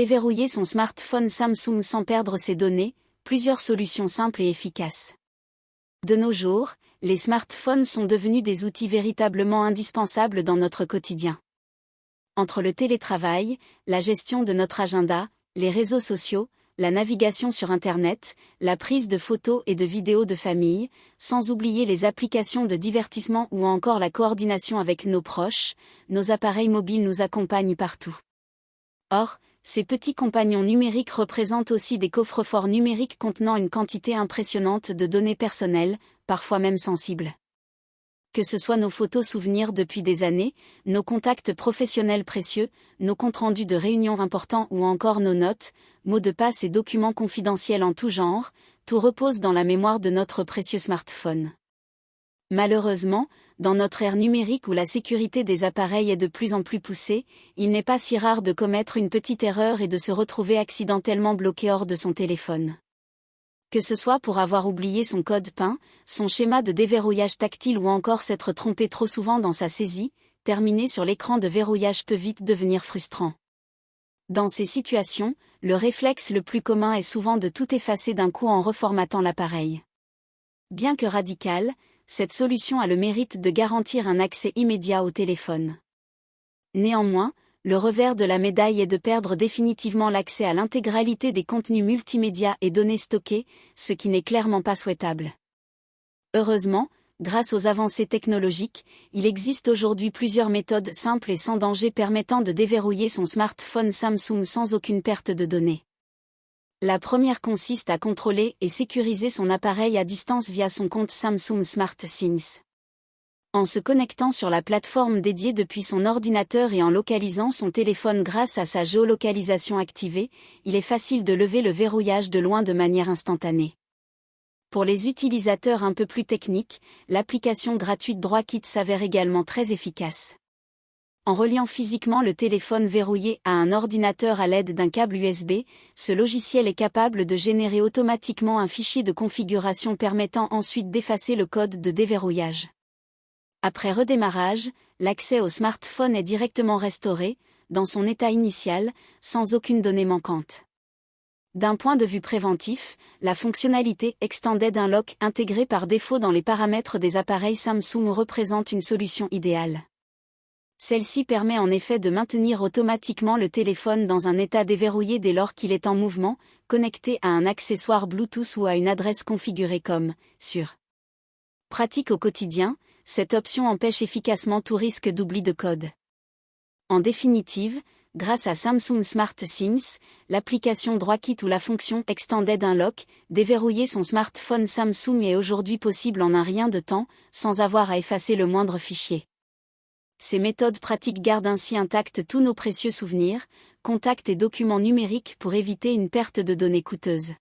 déverrouiller son smartphone Samsung sans perdre ses données, plusieurs solutions simples et efficaces. De nos jours, les smartphones sont devenus des outils véritablement indispensables dans notre quotidien. Entre le télétravail, la gestion de notre agenda, les réseaux sociaux, la navigation sur Internet, la prise de photos et de vidéos de famille, sans oublier les applications de divertissement ou encore la coordination avec nos proches, nos appareils mobiles nous accompagnent partout. Or, ces petits compagnons numériques représentent aussi des coffres-forts numériques contenant une quantité impressionnante de données personnelles, parfois même sensibles. Que ce soit nos photos souvenirs depuis des années, nos contacts professionnels précieux, nos comptes rendus de réunions importants ou encore nos notes, mots de passe et documents confidentiels en tout genre, tout repose dans la mémoire de notre précieux smartphone. Malheureusement, dans notre ère numérique où la sécurité des appareils est de plus en plus poussée, il n'est pas si rare de commettre une petite erreur et de se retrouver accidentellement bloqué hors de son téléphone. Que ce soit pour avoir oublié son code PIN, son schéma de déverrouillage tactile ou encore s'être trompé trop souvent dans sa saisie, terminer sur l'écran de verrouillage peut vite devenir frustrant. Dans ces situations, le réflexe le plus commun est souvent de tout effacer d'un coup en reformatant l'appareil. Bien que radicale, cette solution a le mérite de garantir un accès immédiat au téléphone. Néanmoins, le revers de la médaille est de perdre définitivement l'accès à l'intégralité des contenus multimédia et données stockées, ce qui n'est clairement pas souhaitable. Heureusement, grâce aux avancées technologiques, il existe aujourd'hui plusieurs méthodes simples et sans danger permettant de déverrouiller son smartphone Samsung sans aucune perte de données. La première consiste à contrôler et sécuriser son appareil à distance via son compte Samsung SmartThings. En se connectant sur la plateforme dédiée depuis son ordinateur et en localisant son téléphone grâce à sa géolocalisation activée, il est facile de lever le verrouillage de loin de manière instantanée. Pour les utilisateurs un peu plus techniques, l'application gratuite DroitKit s'avère également très efficace. En reliant physiquement le téléphone verrouillé à un ordinateur à l'aide d'un câble USB, ce logiciel est capable de générer automatiquement un fichier de configuration permettant ensuite d'effacer le code de déverrouillage. Après redémarrage, l'accès au smartphone est directement restauré, dans son état initial, sans aucune donnée manquante. D'un point de vue préventif, la fonctionnalité Extended Unlock intégrée par défaut dans les paramètres des appareils Samsung représente une solution idéale. Celle-ci permet en effet de maintenir automatiquement le téléphone dans un état déverrouillé dès lors qu'il est en mouvement, connecté à un accessoire Bluetooth ou à une adresse configurée comme « sûr ». Pratique au quotidien, cette option empêche efficacement tout risque d'oubli de code. En définitive, grâce à Samsung SmartThings, l'application DroitKit ou la fonction Extended Unlock, déverrouiller son smartphone Samsung est aujourd'hui possible en un rien de temps, sans avoir à effacer le moindre fichier. Ces méthodes pratiques gardent ainsi intacts tous nos précieux souvenirs, contacts et documents numériques pour éviter une perte de données coûteuses.